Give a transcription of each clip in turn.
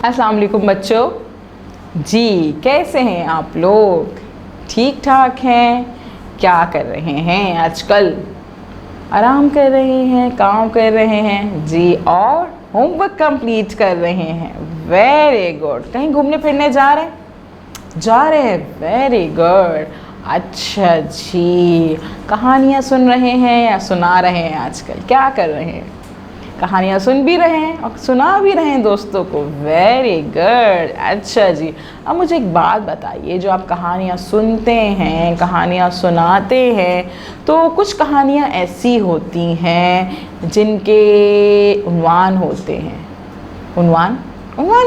अस्सलाम वालेकुम बच्चों। जी कैसे हैं आप लोग? ठीक ठाक हैं? क्या कर रहे हैं आजकल? आराम कर रहे हैं, काम कर रहे हैं जी, और होमवर्क कंप्लीट कर रहे हैं। Very good. कहीं घूमने फिरने जा रहे हैं? जा रहे हैं, वेरी गुड। अच्छा जी, कहानियाँ सुन रहे हैं या सुना रहे हैं? आजकल क्या कर रहे हैं? कहानियाँ सुन भी रहे हैं और सुना भी रहे हैं दोस्तों को। Very good. अच्छा जी, अब मुझे एक बात बताइए, जो आप कहानियाँ सुनते हैं, कहानियाँ सुनाते हैं, तो कुछ कहानियाँ ऐसी होती हैं जिनके उन्वान होते हैं। उन्वान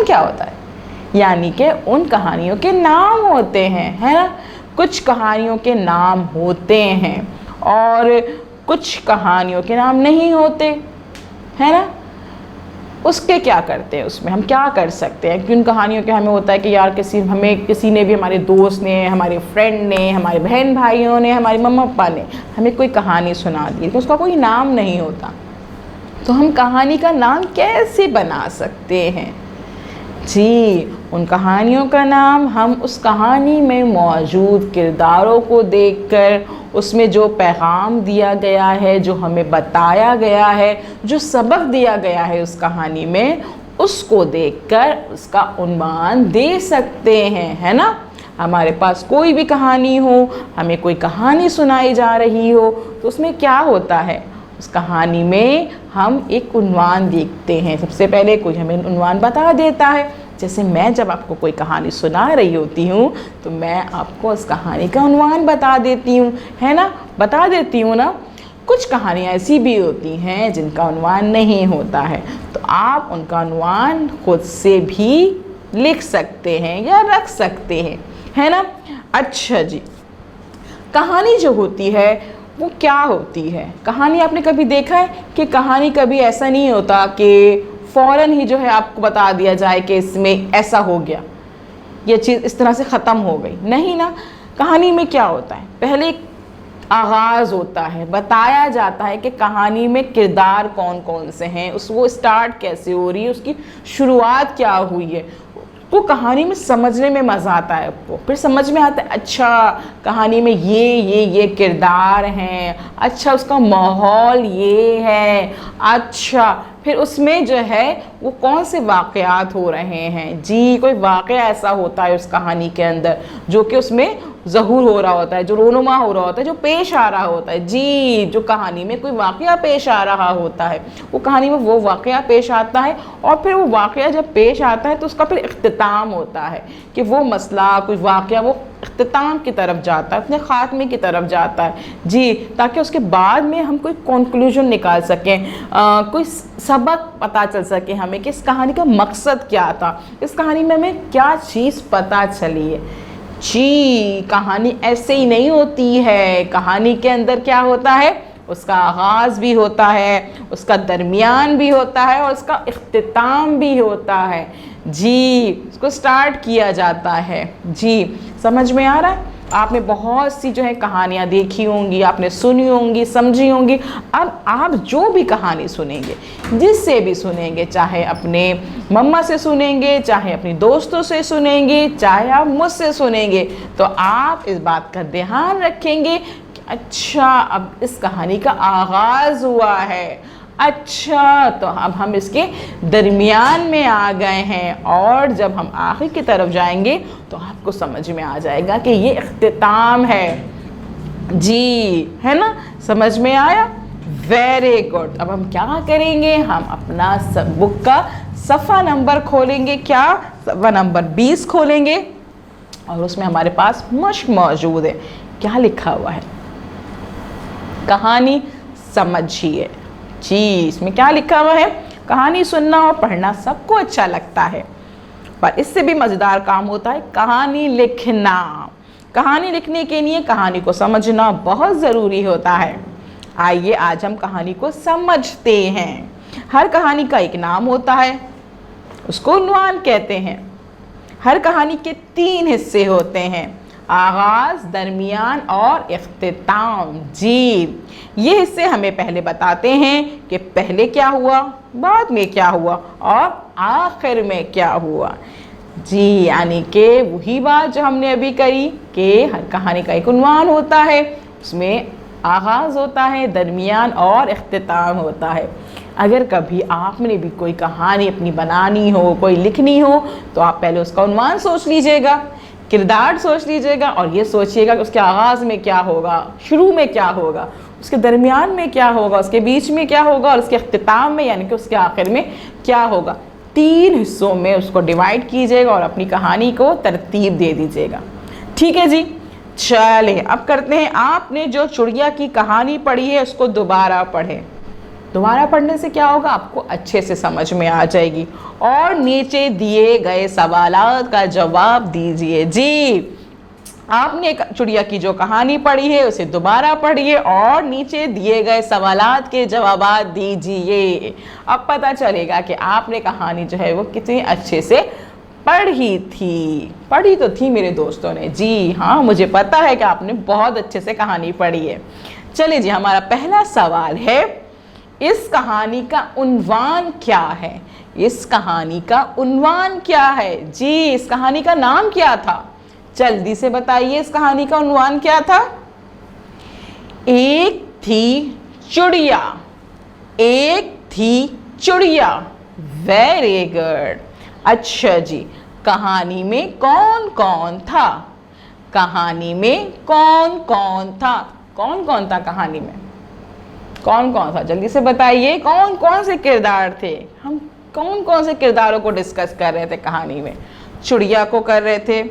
क्या होता है? यानी कि उन कहानियों के नाम होते हैं, है ना? कुछ कहानियों के नाम होते हैं और कुछ कहानियों के नाम नहीं होते, है ना? उसके क्या करते हैं, उसमें हम क्या कर सकते हैं? क्योंकि उन कहानियों के हमें होता है कि यार किसी ने भी, हमारे दोस्त ने, हमारे फ्रेंड ने, हमारे बहन भाइयों ने, हमारे मम्मा पापा ने हमें कोई कहानी सुना दी, तो उसका कोई नाम नहीं होता। तो हम कहानी का नाम कैसे बना सकते हैं? जी, उन कहानियों का नाम हम उस कहानी में मौजूद किरदारों को देखकर, उसमें जो पैगाम दिया गया है, जो हमें बताया गया है, जो सबक दिया गया है उस कहानी में, उसको देखकर उसका उन्वान दे सकते हैं, है ना? हमारे पास कोई भी कहानी हो, हमें कोई कहानी सुनाई जा रही हो, तो उसमें क्या होता है? उस कहानी में हम एक उन्वान देखते हैं। सबसे पहले कोई हमें उन्वान बता देता है। जैसे मैं जब आपको कोई कहानी सुना रही होती हूँ तो मैं आपको उस कहानी का उन्वान बता देती हूँ, है ना? बता देती हूँ ना। कुछ कहानियाँ ऐसी भी होती हैं जिनका उन्वान नहीं होता है, तो आप उनका उन्वान खुद से भी लिख सकते हैं या रख सकते हैं, है ना? अच्छा जी, कहानी जो होती है वो क्या होती है? कहानी आपने कभी देखा है कि कहानी कभी ऐसा नहीं होता कि फ़ौरन ही जो है आपको बता दिया जाए कि इसमें ऐसा हो गया, ये चीज़ इस तरह से ख़त्म हो गई, नहीं ना। कहानी में क्या होता है? पहले एक आगाज़ होता है, बताया जाता है कि कहानी में किरदार कौन कौन से हैं, वो स्टार्ट कैसे हो रही है, उसकी शुरुआत क्या हुई है। वो कहानी में समझने में मज़ा आता है आपको। फिर समझ में आता है, अच्छा कहानी में ये किरदार हैं, अच्छा उसका माहौल ये है, अच्छा फिर उसमें जो है वो कौन से वाक़यात हो रहे हैं। जी, कोई वाक़या ऐसा होता है उस कहानी के अंदर जो कि उसमें ज़हूर हो रहा होता है, जो रोनुमा हो रहा होता है, जो पेश आ रहा होता है। जी, जो कहानी में कोई वाक़या पेश आ रहा होता है, वो कहानी में वो वाक़या पेश आता है, और फिर वो वाक़या जब पेश आता है तो उसका फिर इख्तिताम होता है कि वो मसला, कोई वाक़या वो इख्तिताम की तरफ जाता है, अपने ख़ात्मे की तरफ जाता है। जी, ताकि उसके बाद में हम कोई कंक्लूजन निकाल सकें, कोई सबक पता चल सके हमें कि इस कहानी का मकसद क्या था, इस कहानी में हमें क्या चीज़ पता चली है। जी, कहानी ऐसे ही नहीं होती है। कहानी के अंदर क्या होता है? उसका आगाज़ भी होता है, उसका दरमियान भी होता है और उसका इख्तिताम भी होता है। जी, उसको स्टार्ट किया जाता है। जी, समझ में आ रहा है? आपने बहुत सी जो है कहानियाँ देखी होंगी, आपने सुनी होंगी, समझी होंगी। अब आप जो भी कहानी सुनेंगे, जिससे भी सुनेंगे, चाहे अपने मम्मा से सुनेंगे, चाहे अपनी दोस्तों से सुनेंगे, चाहे आप मुझसे सुनेंगे, तो आप इस बात का ध्यान रखेंगे कि अच्छा अब इस कहानी का आगाज़ हुआ है, अच्छा तो अब हम इसके दरमियान में आ गए हैं, और जब हम आखिर की तरफ जाएंगे तो आपको समझ में आ जाएगा कि ये इख्तिताम है। जी, है ना? समझ में आया? Very good. अब हम क्या करेंगे? हम अपना बुक का सफ़ा नंबर खोलेंगे। क्या? सफ़ा नंबर 20 खोलेंगे, और उसमें हमारे पास मश्क मौजूद है। क्या लिखा हुआ है? कहानी समझिए। जी, इसमें क्या लिखा हुआ है? कहानी सुनना और पढ़ना सबको अच्छा लगता है, पर इससे भी मज़ेदार काम होता है कहानी लिखना। कहानी लिखने के लिए कहानी को समझना बहुत ज़रूरी होता है। आइए आज हम कहानी को समझते हैं। हर कहानी का एक नाम होता है, उसको उन्वान कहते हैं। हर कहानी के 3 हिस्से होते हैं। आगाज, दरमियान और इख्तिताम। जी, ये हिस्से हमें पहले बताते हैं कि पहले क्या हुआ, बाद में क्या हुआ और आखिर में क्या हुआ। जी, यानी कि वही बात जो हमने अभी करी कि हर कहानी का एक उन्वान होता है, उसमें आगाज़ होता है, दरमियान और इख्तिताम होता है। अगर कभी आपने भी कोई कहानी अपनी बनानी हो, कोई लिखनी हो, तो आप पहले उसका उन्वान सोच लीजिएगा, किरदार सोच लीजिएगा और ये सोचिएगा कि उसके आगाज़ में क्या होगा, शुरू में क्या होगा, उसके दरमियान में क्या होगा, उसके बीच में क्या होगा और उसके इख्तिताम में यानी कि उसके आखिर में क्या होगा। 3 हिस्सों में उसको डिवाइड कीजिएगा और अपनी कहानी को तरतीब दे दीजिएगा। ठीक है जी, चलिए अब करते हैं, आपने जो चिड़िया की कहानी पढ़ी है उसको दोबारा पढ़ें। दोबारा पढ़ने से क्या होगा, आपको अच्छे से समझ में आ जाएगी और नीचे दिए गए सवालात का जवाब दीजिए। जी, आपने चिड़िया की जो कहानी पढ़ी है उसे दोबारा पढ़िए और नीचे दिए गए सवालात के जवाब दीजिए। अब पता चलेगा कि आपने कहानी जो है वो कितनी अच्छे से पढ़ी तो थी मेरे दोस्तों ने। जी हाँ, मुझे पता है कि आपने बहुत अच्छे से कहानी पढ़ी है। चलिए जी, हमारा पहला सवाल है, इस कहानी का उन्वान क्या है? इस कहानी का उन्वान क्या है? जी, इस कहानी का नाम क्या था? जल्दी से बताइए, इस कहानी का उन्वान क्या था? एक थी चिड़िया, एक थी चिड़िया। Very good. अच्छा जी, कहानी में कौन कौन था? कहानी में कौन कौन था? कौन कौन था कहानी में? कौन कौन था? जल्दी से बताइए, कौन कौन से किरदार थे? हम कौन कौन से किरदारों को डिस्कस कर रहे थे कहानी में? चिड़िया को कर रहे थे,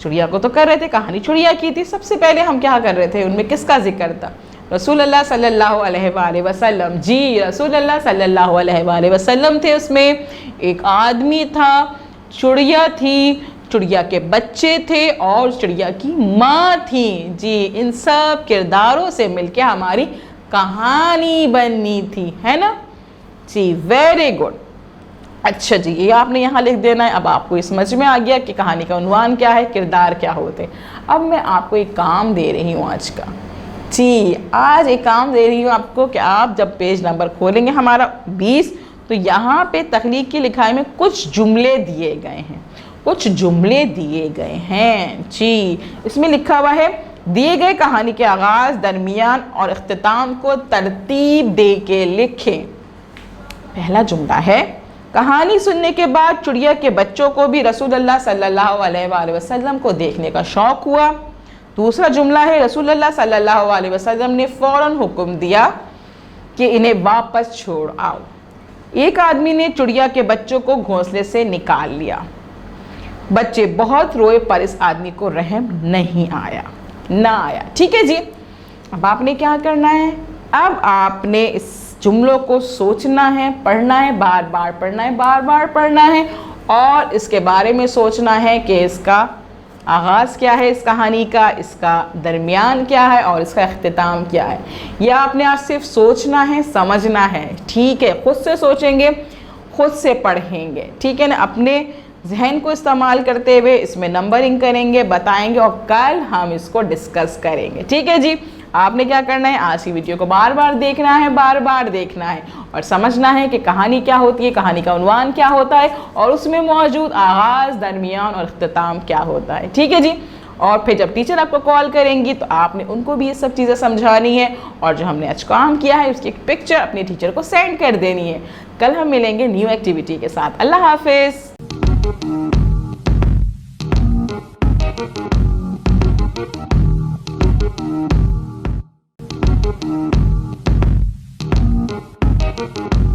चिड़िया को तो कर रहे थे, कहानी चिड़िया की थी। सबसे पहले हम क्या कर रहे थे, उनमें किसका जिक्र था? रसूलुल्लाह सल्लल्लाहु अलैहि वसल्लम। जी, रसूलुल्लाह सल्लल्लाहु अलैहि वसल्लम थे उसमें। एक आदमी था, चिड़िया थी, चिड़िया के बच्चे थे और चिड़िया की माँ थी। जी, इन सब किरदारों से मिलके हमारी कहानी बननी थी, है ना? जी, वेरी गुड। अच्छा जी, ये आपने यहाँ लिख देना है। अब आपको समझ में आ गया कि कहानी का उन्वान क्या है, किरदार क्या होते। अब मैं आपको एक काम दे रही हूँ आज का। जी, आज एक काम दे रही हूँ आपको कि आप जब पेज नंबर खोलेंगे हमारा 20, तो यहाँ पे तख्लीक की लिखाई में कुछ जुमले दिए गए हैं, कुछ जुमले दिए गए हैं। जी, इसमें लिखा हुआ है, दिए गए कहानी के आगाज़, दरमियान और इख्तिताम को तरतीब दे के लिखें। पहला जुमला है, कहानी सुनने के बाद चिड़िया के बच्चों को भी रसूलुल्लाह सल्लल्लाहु अलैहि वसल्लम को देखने का शौक़ हुआ। दूसरा जुमला है, रसूलुल्लाह सल्लल्लाहु अलैहि वसल्लम ने फ़ौरन हुक्म दिया कि इन्हें वापस छोड़ आओ। एक आदमी ने चिड़िया के बच्चों को घोंसले से निकाल लिया। बच्चे बहुत रोए पर इस आदमी को रहम नहीं आया। ठीक है जी, अब आपने क्या करना है? अब आपने इस जुमलों को सोचना है, पढ़ना है, बार बार पढ़ना है, बार बार पढ़ना है और इसके बारे में सोचना है कि इसका आगाज़ क्या है इस कहानी का, इसका दरमियान क्या है और इसका इख्तिताम क्या है। यह आपने आज सिर्फ सोचना है, समझना है। ठीक है, खुद से सोचेंगे, खुद से पढ़ेंगे। ठीक है ना? अपने जहन को इस्तेमाल करते हुए इसमें नंबरिंग करेंगे, बताएंगे और कल हम इसको डिस्कस करेंगे। ठीक है जी, आपने क्या करना है, आज की वीडियो को बार बार देखना है, बार बार देखना है और समझना है कि कहानी क्या होती है, कहानी का उन्वान क्या होता है और उसमें मौजूद आगाज़, दरमियान और इख्तिताम क्या होता है। ठीक है जी, और फिर जब टीचर आपको कॉल करेंगी तो आपने उनको भी ये सब चीज़ें समझानी है और जो हमने आज काम किया है उसकी एक पिक्चर अपने टीचर को सेंड कर देनी है। कल हम मिलेंगे न्यू एक्टिविटी के साथ। अल्लाह हाफिज़। Thank you.